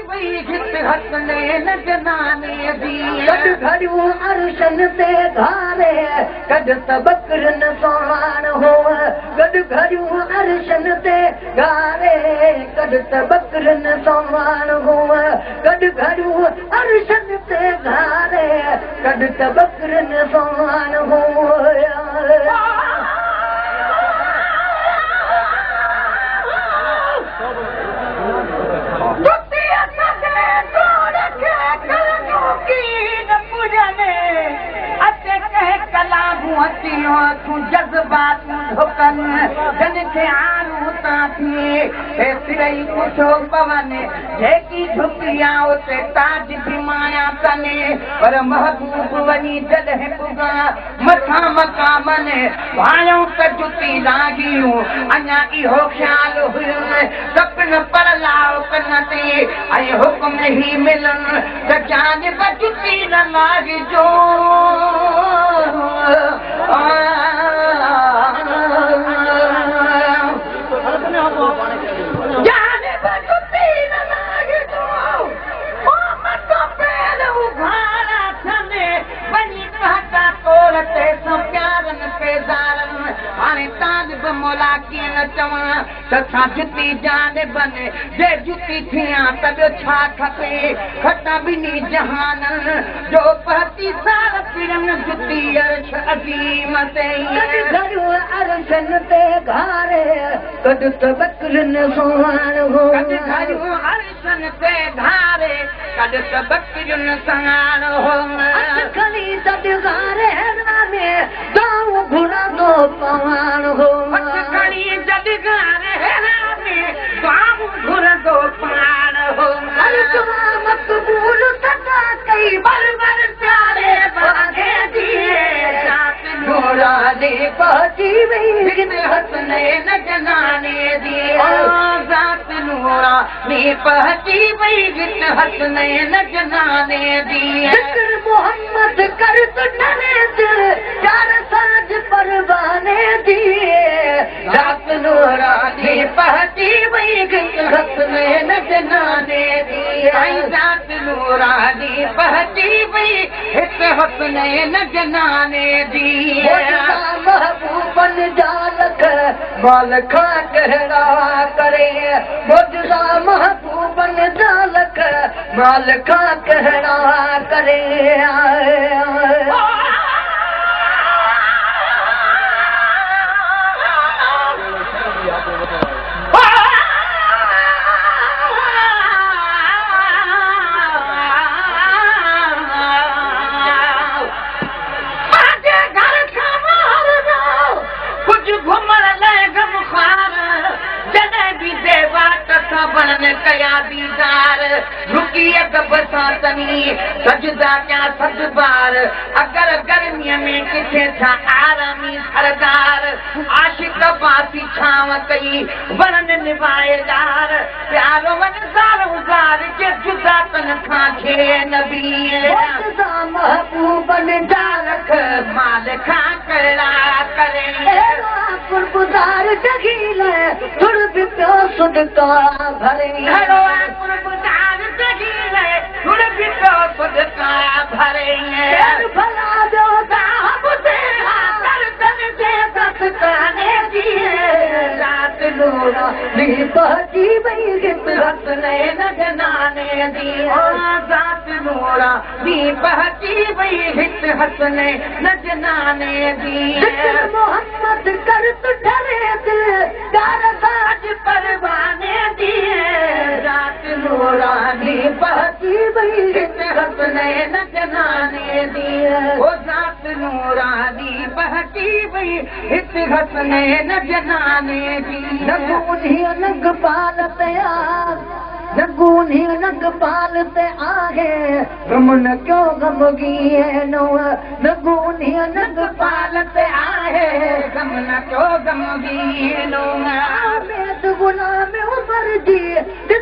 वई हित हसने न जनाने दी कद घड़ियूं अरशन ते धारे कद तबकरन सवान हो कद घड़ियूं अरशन ते धारे कद तबकरन सवान हो कद घड़ियूं अरशन ते धारे कद तबकरन सवान हो जज़्बात हुकन जन खे आरू ताथी एतिरई पुछो पवने जेकी झुकिया उते ताज भी माया तने पर महबूब वनी जॾहिं पुगा मथा मकामने भायो त जुती लागियूं अञा इहो ख्याल हुयुनि सपन पर लाओ कन ते ऐं हुकुम ही मिलन त जानिब जुती न लागिजो जुती जान बने जे जुती थिया तब छा खपे खटा बिनी जहान जो पहती साल पिरन जुती अर्श अजीम ते घड़ियूं अरशन ते घारे कद तबकरन सवान हो कद घड़ियूं अरशन ते घारे कद तबकरन सवान हो खली तद घारे नामे दाऊ घुड़ा दो पवान हो खली जद घारे नामे दाऊ घुड़ा दो पवान हो मकबूल सदा कई बरबर प्यारे बागे दिए घोड़ा ने पहुंची वही हसने न जनाने दिए जात नूरा में पहुंची वही हसने न जनाने दिए मोहम्मद कर तुझने दिल चार साज परवाने दिए जात नूरा में पहुंची वही हसने न जनाने दिए जात नूरा में पहुंची वही हसने न जनाने दिए महबूबन जालक मालखा कहड़ा करे मुझसा महबूबन जालक मालखा कहड़ा करे कया दीदार रुकिए बसातनी सजदा क्या सजबार अगर गर्मियों में किथे था आरामी सरदार आशिक बासी छाव कई वरन निभाएदार प्यारो वनजार उजार के जुदा तन था खे नबी महबूबन जालक माल खा कड़ा करे कुर्बदार जगील थोड़ भी प्यो सुदका भरे कुर्बदार जगील थोड़ भी प्यो सुदका भरे भला जो दाब से गर्दन से दस्ताने दिए रात नूरा नी पहुंची वही हसने न जनाने दिए रात नूरा नी पहुंची वही हसने न जनाने दिए मोहम्मद कर तू डरे दिल चार साज परवाने दिए रात नूरा नी पहुंची वही हसने न जनाने दिए ओ रात नूरा नी पहुंची वही हसने न जनाने दिए नग पाल तयार नगूनी नग पाल ते आहे गम न क्यों गमगी है नो नगूनी नग पाल ते आहे गम न क्यों गमगी नो में गुनाह में उमर जी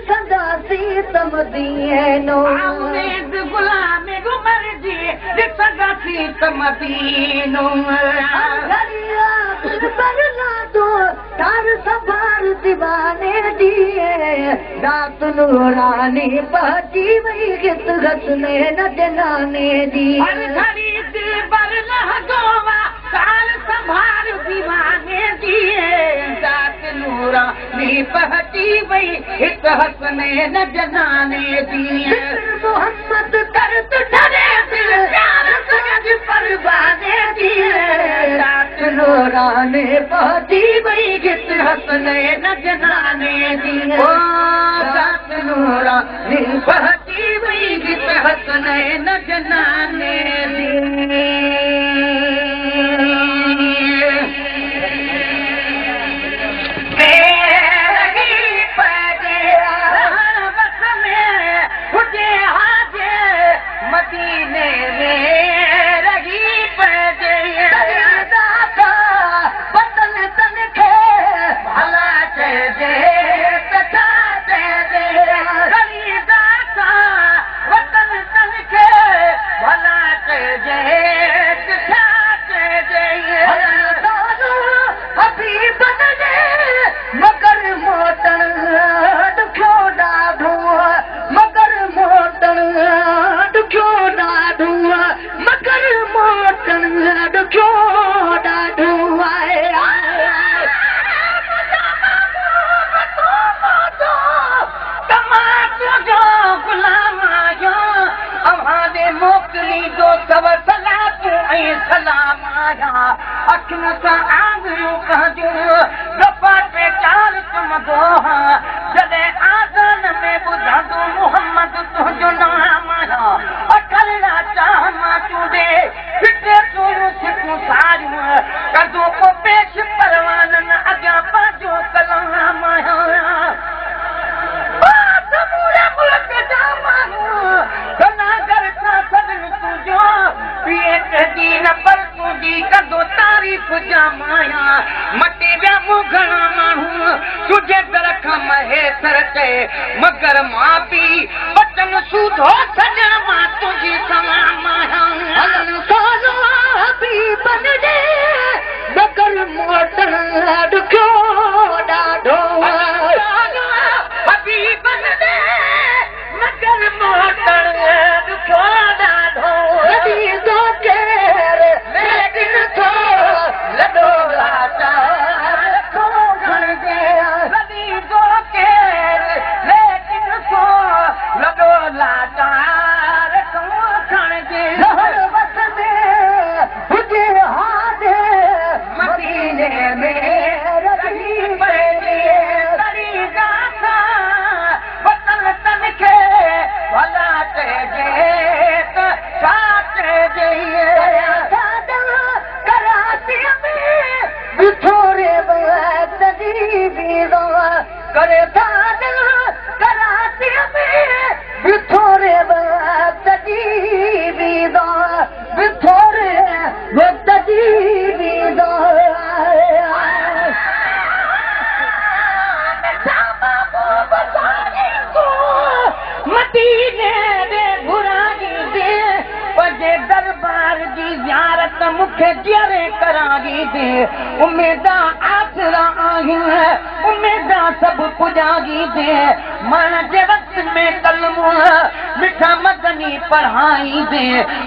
ॾिसंदासी तमदीनो आउमेद गुलाम उमर जी ॾिसंदासी तमदीनो घड़िया बरला दो तार संभाल दीवाने दिए रात नूरानी पहुंची वही गीत घसने न जनाने दी हर घड़ी दिल बरला गोवा तार संभाल दीवाने दिए रात नूरानी पहुंची वही गीत हसने न जनाने दिए मोहम्मद कर तो डरे दिल प्यार सज परवाने दिए रात नूरानी पहुंची वही गीत हसने न जनाने दिए रात नूरानी पहुंची वही गीत हसने न जनाने दिए मदीने में रही पजे दाता बदल तन के भला दे तथा दे गली दाता बदल तन के भला दे तथा दे अभी बदले मगर मोटन दुखो डाढो मगर मोटन दुखो डाढो मगर मोटन दुखो डाढो मोकली जो सब सलात ऐं सलाम आया अखियुनि सां आङुरियूं कहजो गफ़ा पे चाल तुम दोहा जॾहिं आज़ान में ॿुधंदो मोहम्मद तुंहिंजो नाम आया अकलड़ा चाह मां चूंडे फिटे तूं सिकूं सारियूं कंदो को पेश परवाननि अॻियां पंहिंजो कलाम आया मुल्क जा माण्हू गनागर सां सदन तुंहिंजो पिए दीन पर तुंहिंजी कंदो तारीफ़ जा माया मटे विया मूं घणा माण्हू तुंहिंजे दर खां महेसर चए मगर मां पीउ बटन सूधो सॼण मां तुंहिंजी सलाम मगर मोटन ॾुखियो ॾाढो मगर मोटन ॾुखियो ॾाढो लेकिन थो लॾो लाचार थो खणजे लॾी थो केर लेकिन थो लॾो लाचार थो खणजे बस में हुजे हादे मदीने में रही पइजे तड़ी गाथा वतन तन खे भला चइजे त छा चइजे कराचीअ में बिथोरे तजीबीदो करे सादल कराचीअ में बिथोरे तजीबीदो बिथोरे तजीबीदो मदीने दे घुराई दे पंहिंजे दरबार जी ज़ियारत मूंखे ॾियरे कराई दे उमेदा आसरा आहिनि उमेदा सभु पुॼाई दे मां जे वक़्त में कलमो मिठा मदनी पढ़ाई दे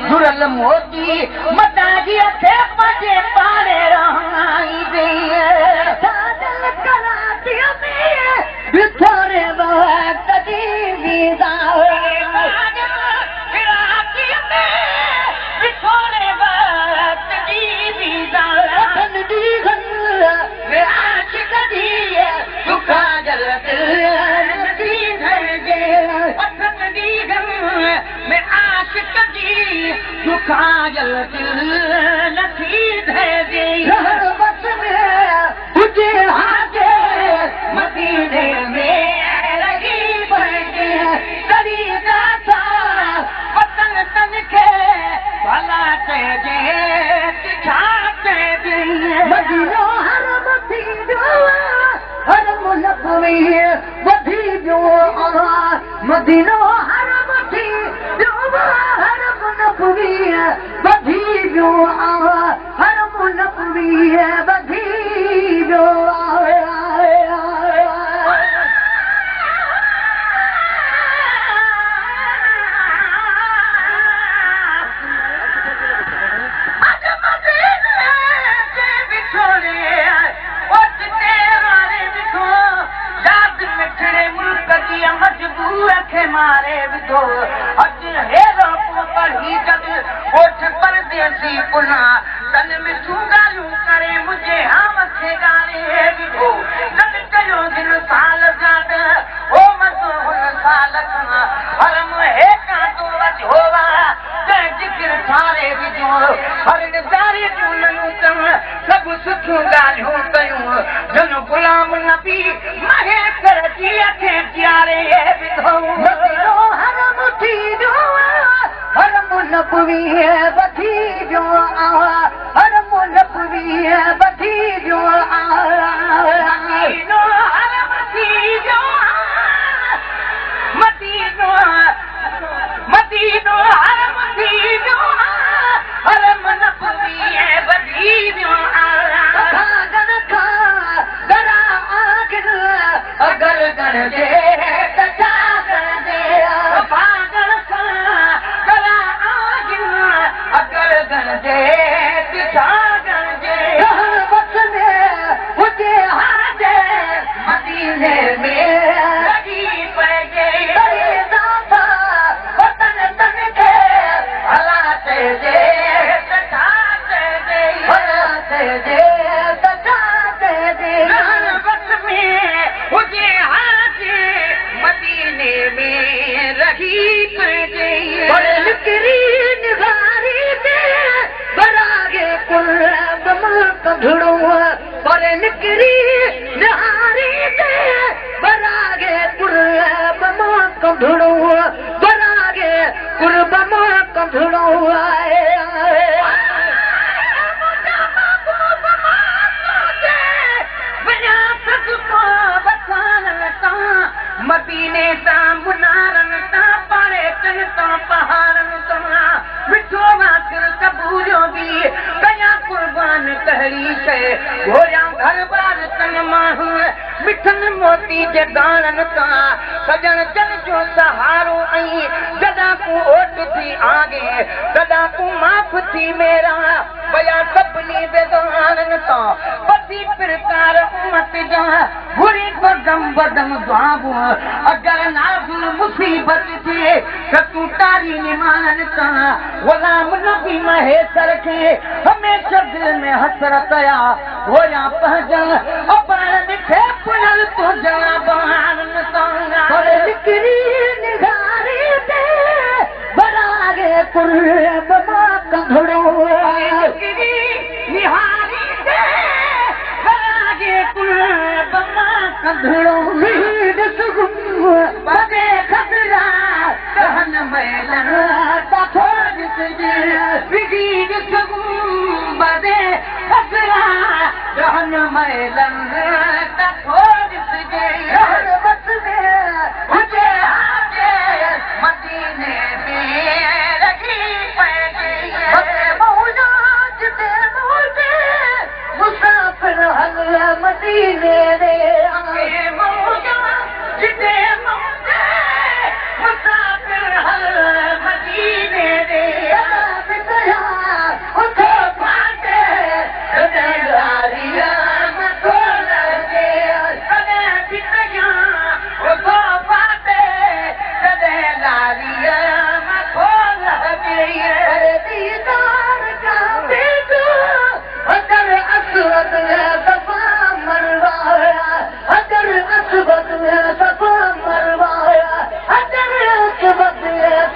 जुड़ल मोती मदाजीअ खे पंहिंजे पाड़े रहाई दे कराचीअ में बिथोरे तजीबीदा काजल दिल नथी दे बस में हुजे हाजे मदीने में रही पइजे तड़ी गाथा वतन तन खे भला चइजे छा चइजे मदीनो हर मदीनो हर मुल्क में वधी जो मजबूर खे मारे विधो अॼु हेरो पढ़ी जग ओठ परदेसी पुना तन में सुंगारियूं करे मुंहिंजे हाम खे गारे विधो जग कयो जिन साल जात ओ मज़ो हुन साल खां हरम हेठां तो वॼो वा जंहिं जिकिर ठारे विधो हर जारे जूं नयूं कयूं सभु सुठियूं ॻाल्हियूं कयूं जन गुलाम नबी महेश्वर जी खे प्यारे विधो हरम थी जो हरम नबवी बधी जो हरम नबवी बधी जो मदीनो हरम थी जो मदीनो मदीनो हरम थी जो हरम नबवी बधी जो अगर गण दे तजा गण दे पागल खां करा आगिन अगर गण दे तजा गण दे वतने हुजे हाजे मदीने में लगी पजे बड़े दाता वतन तन के हलाते दे तजा दे हलाते दे तजा दे वक्त में हुजे हाजे मदीने में रही पजे बड़े निकरी निगारी दे बरागे कुल बमा कंधड़ो बड़े निकरी निहारी दे बरागे कुल बमा कंधड़ो बरागे कुल बमा कंधड़ो आए मदीने तां मुनारन तां पाड़े कन तां पहाड़न तां मिठो वासिर कबूलियो बि कया कुर्बान कहड़ी शइ घोरिया घर बार तन माण्हू मिठन मोती जे दाणन तां सजण जन जो सहारो ऐं जॾां तूं ओट थी आगे तॾां तूं माफ़ थी मेरा बया सभिनी बेदानन तां पसी प्रकार उमत जा घुरी बदम बदम दुआबू अगर नाज़ुल मुसीबत थे त तूं तारी निमानन तां गुलाम नबी महेश्वर खे हमेशा दिल में हसरत आ होया पहजन अपन खे पुनल तो जवान तां बड़े निकरी निगारी दे बरागे कुल बमा कंधड़ो निहारी दे बरागे कुल बमा कंधड़ो वीड सुगम बदे खतरा कहन मैलन तथोड़ तुझे विदीद सुगम बदे खतरा कहन मैलन तथोड़ तुझे बस में मुझे आगे मदीने में रखी पैगे मौजा जिते मौजे मुसाफिर हल मदीने रे आगे मौजा जिते मौजे मुसाफिर हल मदीने रे बितया उठो पाटे गदारिया मकोल दे कदे बितया उठो पाटे गदारिया मकोल दे दीदार का बेटो अगर असवद सफा मरवाया अगर असवद सफा मरवाया अगर असवद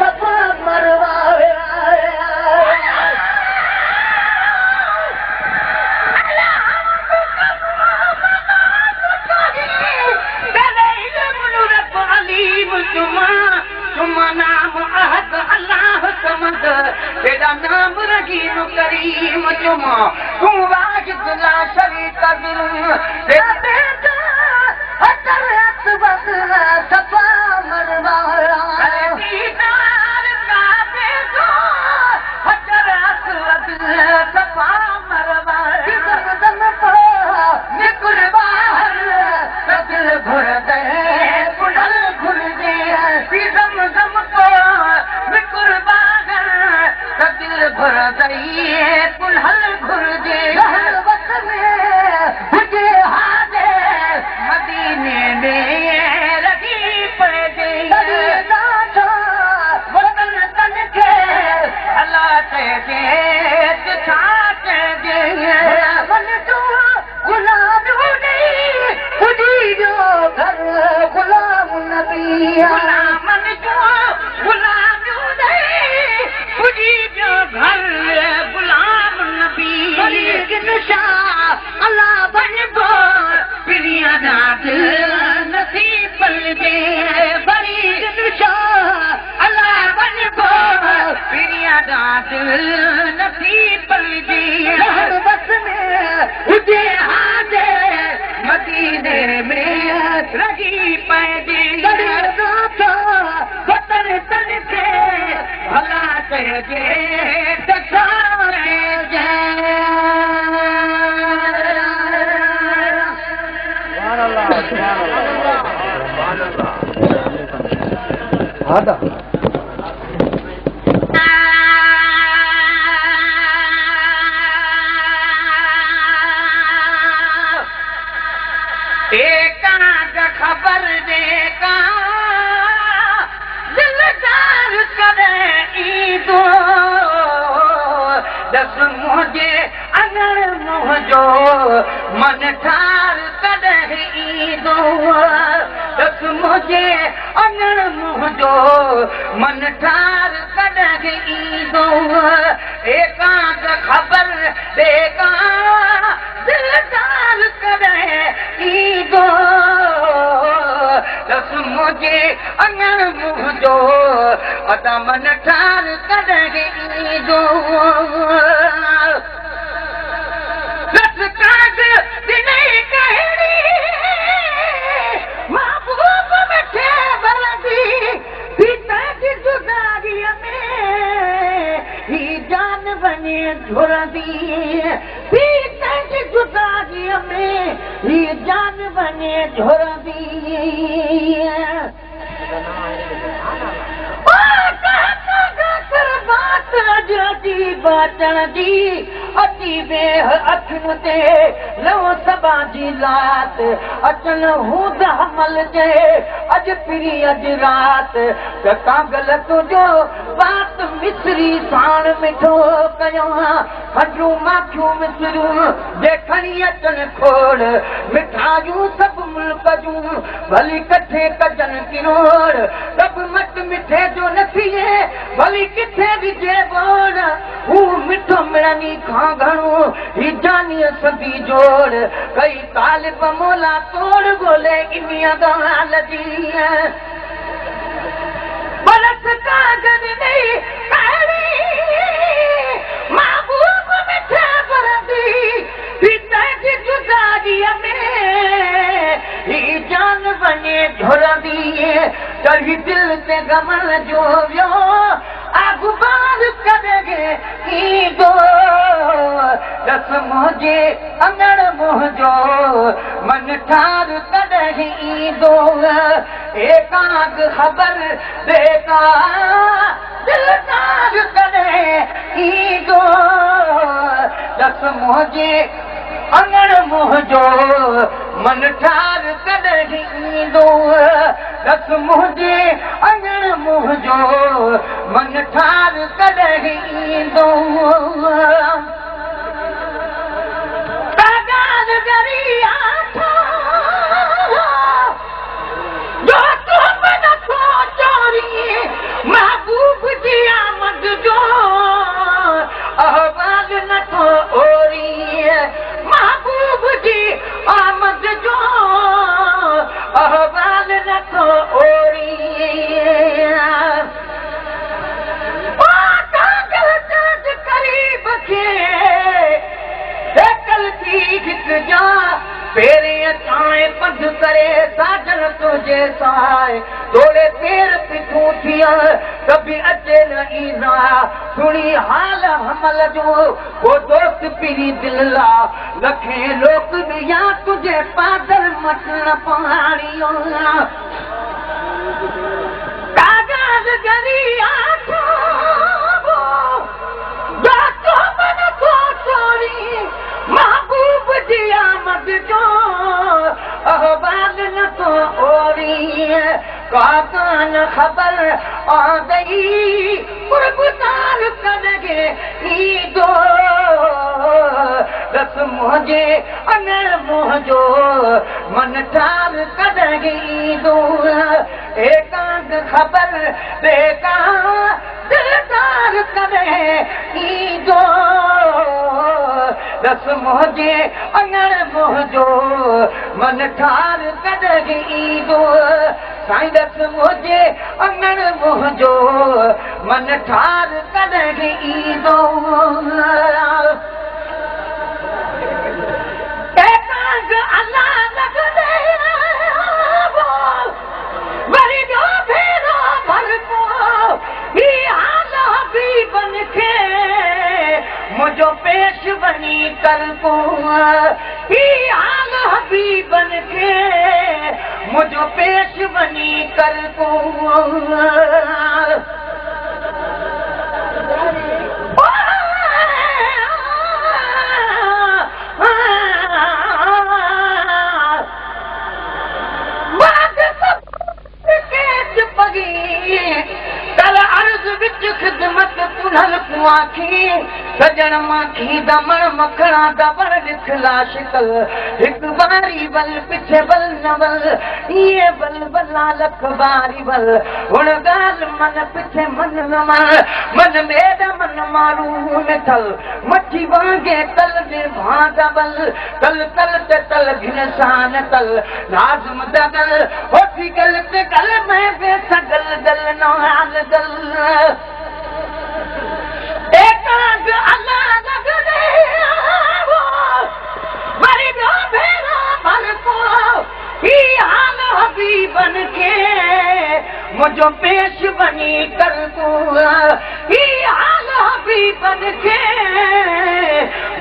सफा मरवाया नाम अहद अल्लाह समद तेरा नाम रहीम करीम जुमा तू वाहिद ला शरीक बिन तेरा बेटा अगर असवद सफा मरवाया दीदार का जे टकारे जे खबर दे का दिलदार करे ईदो दस मुझे अगर मुझो मन ठार करे ईदो दस मुझे अगर मुझो मन ठार करे ईदो एकांत खबर दे का दिलदार करे ईदो दस मुझे अगर मुझो अदा मन ठार करे ईदो दस काग दिने कहड़ी महबूब मिठे बलदी पिता की जुदाई में ही जान बने झुरदी पिता की जुदाई में ही जान बने झुरदी बात अजी बाचण जी अची वेह अखियुनि ते लव सबा जी लात अचन हूंद हमल जे अॼु पिरी अॼु रात त कागल तुंहिंजो बात मिसरी साण मिठो कयो हॾूं माखियूं मिसरियूं जे खणी अचनि खोड़ मिठायूं सभु मुल्क जूं भली कठे कजनि किरोड़ सभु मट मिठे जो न थिए भली किथे विझे बोड़ हू मिठो मिड़नी खां घणो ही जानीअ सदी जोड़ कई तालिब मोला तोड़ ॻोल्हे इन्हीअ ॻाल्हि जी बरस कागज़ नहीं कहड़ी महबूब मिठे बरदी पिता की जुदाईअ में ही जान बने झुरदी चढ़ी दिल ते गमन जो वियो अखबार करेगे ईदो दस मुझे अंगड़ मुझो मन ठार करेगे ईदो एकांत खबर देगा दिलदार करे ईदो दस मुझे अंगड़ मुझो मन ठार करेगे ईदो दस मुझे अंगड़ मुझो मन ठार करेगे ईदो तागाल गरिया जो तुम न को चोरी महबूब जी आमद जो अहवाल न को ओरी महबूब जी आमद जो अहवाल न को ओरी करीब के कल थी हिक जा पेरे चाए पंध करे साजन तुझे साए तोड़े पेर पिछू थिया कभी अचे न ईंदा सुनी हाल हमल जो वो दोस्त पिरी दिलला लखे लोक दिया तुझे पादर मटन पाणियों कागज गरिया महबूब जी आमद जो अहवाल न तो ओरी काकान खबर आ गई कुर्बान करेगे ईदो दस मुझे अनर मुझो मन ठार करेगे ईदो एकांत खबर बेका दिलदार करे ईदो दस मुझे अनर मुझो मन ठार करेगे ईदो साईं दस मुझे अनर मुझो मन ठार करेगे ईदो एकांत अल्लाह लगदे वरी जो भेरो भरको ही हाल भी बन मुझो पेश बनी कर को ही हाल हबीबन के मुझो पेश बनी कर को कल अर्ज विच खिदमत पुनल कुआखी सजन माखी दमन मखणा दबर दिखला शिकल एक बारी बल पिछे बल नवल ये बल बला लख बारी बल हुण गाल मन पिछे मन नमल मन मेद मन मारू मिठल मच्छी वांगे तल दे भांदा बल तल तल ते तल घिनसान तल लाजम दगल होती गल ते गल मैं बेसगल गल नौहाल गल एकांग अल्लाह लगने मरी दो भेरा भर को ही हाल हबीबन के मुझो पेश बनी कर तू ही हाल हबीबन के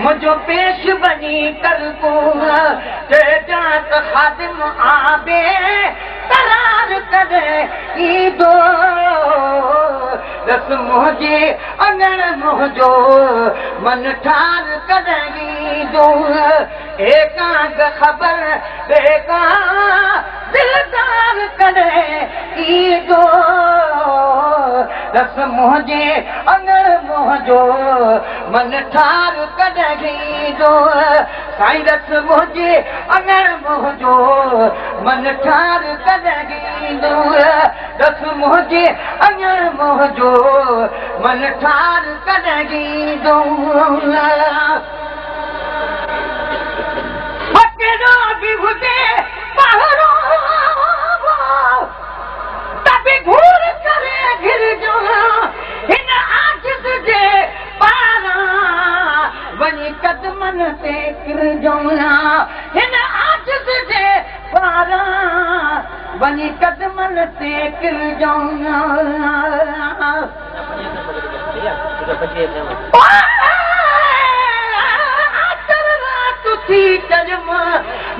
मुझो पेश बनी कर तू ते जात खादिम आबे करार करे ईदो दस मुझे अंगण मुझो मन ठार करेगी दो एकांग खबर बेका दिलदार करे ईदो दस मुझे अंगण मुझो मन ठार करेगी दो साईं दस मुझे अंगण मुझो मन ठार करेगी दो दस मुझे अंगण मुझो मन ठार करेगी दो वकेरो भी हुजे बाहरो तभी घूर करे घिर जो इन आजिज़ जे पारा वनी कदमन ते किर जो इन आजिज़ जे पारा वनी कदमन ते किर जो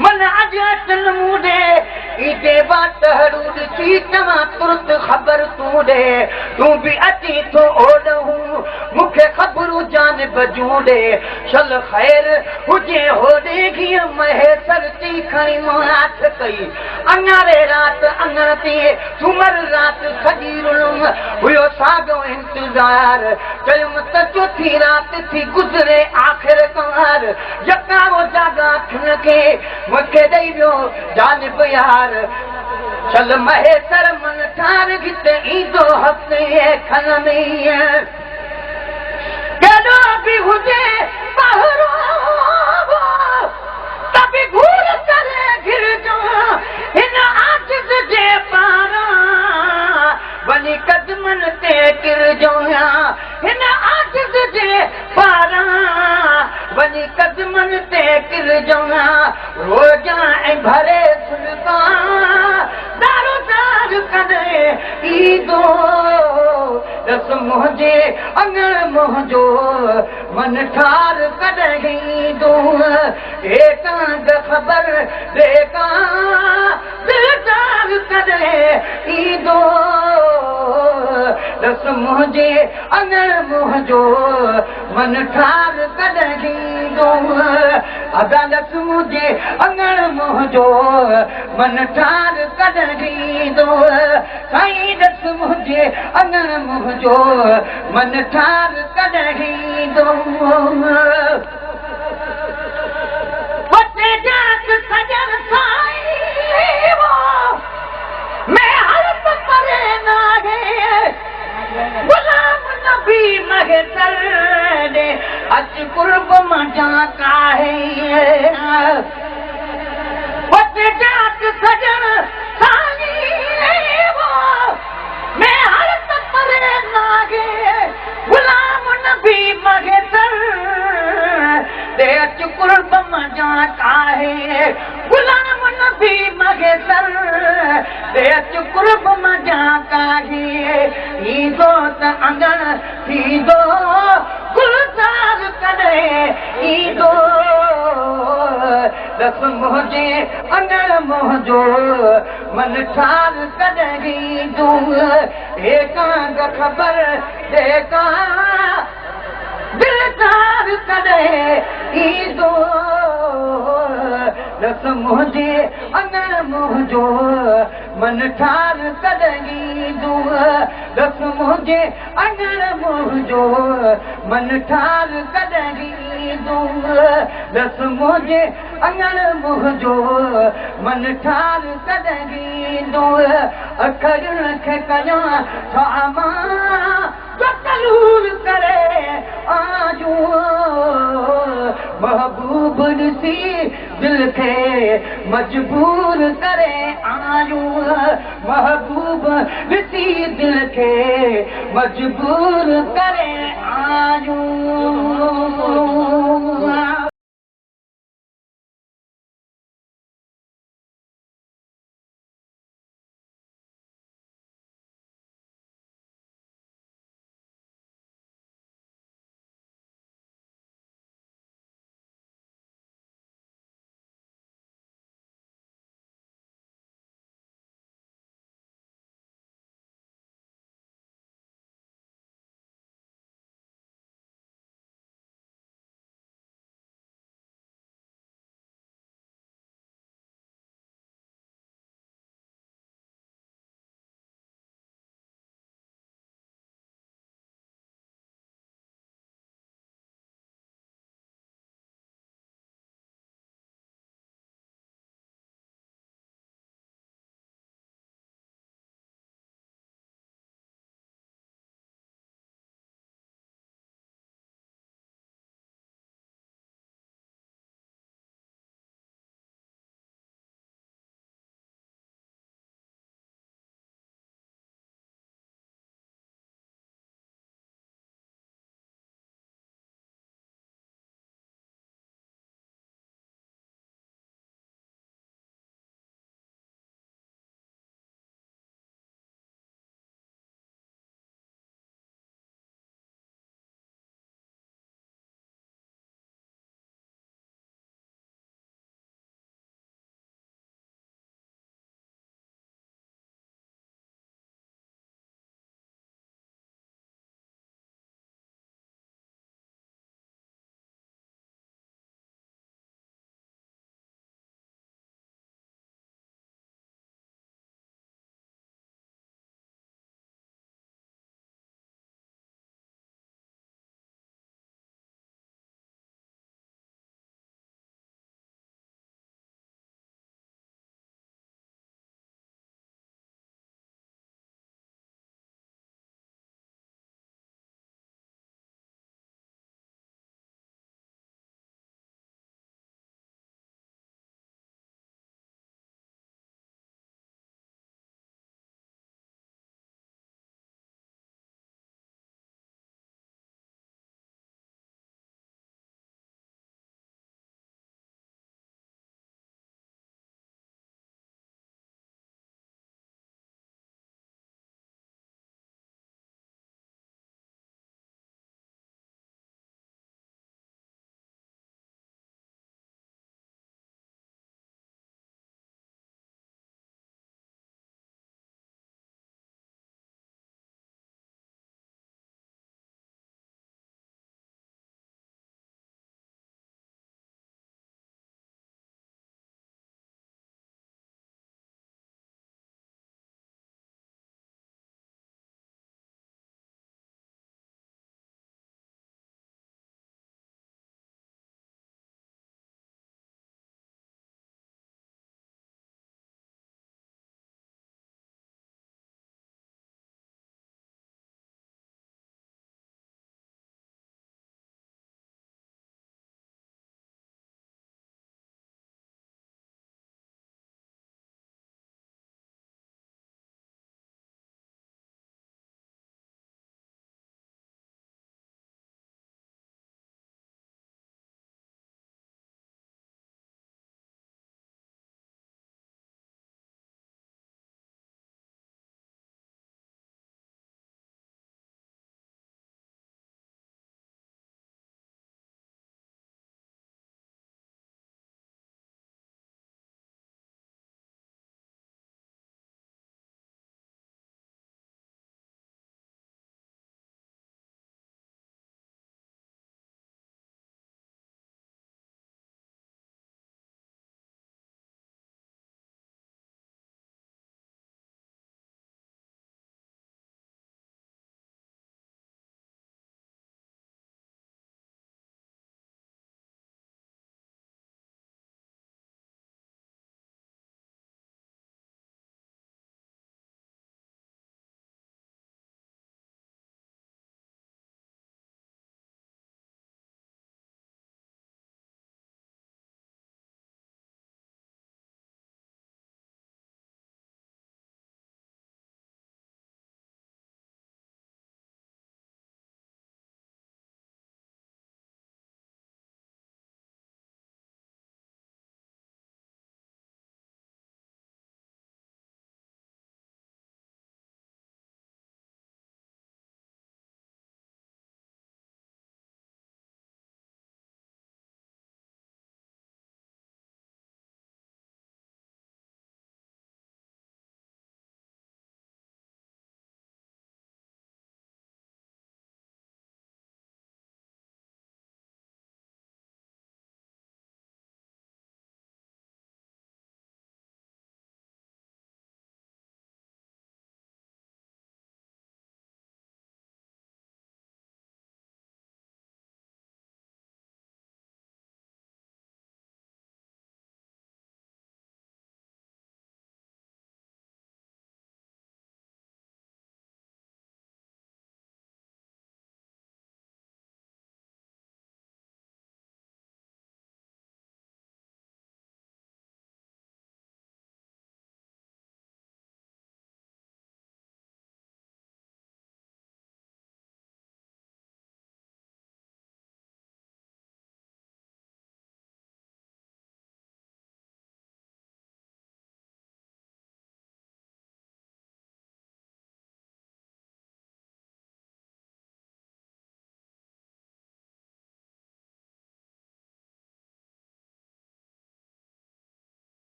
मन अजल मूडे ईदे बात हरूद चीतमा तुरत खबर तूडे तू भी अची तो ओडहू मुखे खबरू जान बजूडे चल खैर हुजे होडे घिय महे सरती खणी मुहाथ कई अनारे रात अनती सुमर रात खजीरुम हुयो सागो इंतजार कयुम त चौथी रात थी गुजरे आखिर कार यकारो जागा खन के मुखे दई वियो जानिब यार चल महे सर मन ठार गिते ईदो हफ्ते खन में केॾो बि हुजे बाहरो तभी घूर करे घिर जो हिन आजिज़ जे पारा वनी कदमन ते किर जो हिन आजिज़ जे पारा वनी कदमन ते किर जो रोजा ऐं भरे सुल्तान दारो दार करे ईदो दस मुझे अंगण मुझो मन ठार करेगी दो एकांग खबर देखा दिलदार करे ईदो दस मुझे अंगण मुझो मन ठार करेगी दो अदालत मुझे अंगण मुझो मन ठार करेगी दो साईं दस मुझे अंगण मुझो मन ठार करेगी दो वटे जात सजन साईं वो मैं हरफ परे नागे गुलाम नबी महतर दे अज कुर्ब मजा काहे वटे जात सजन साईं वो मैं हरफ परे नागे गुलाम नबी महतर दे अज कुर्ब मजा काहे गुलाम नबी महतर दे अज कुर्ब मजा काहे ईदो त अंगण थींदो गुलजार करे ईंदो दस मुझे अनड़ मुझो मन ठार करे ईंदो एकांग खबर देखा दिलदार करे ईंदो दस मुझे अनड़ मुझो मन ठार करे ईंदो दस मुझे अनड़ मुझो मन ठार करे ईंदो दस मुझे अनड़ मुझो मन ठार करे ईंदो अखरनि खे कयां छामा तकलूर करे आजू महबूब ॾिसी दिल खे मजबूर करे आजू महबूब ॾिसी दिल खे मजबूर करे आजू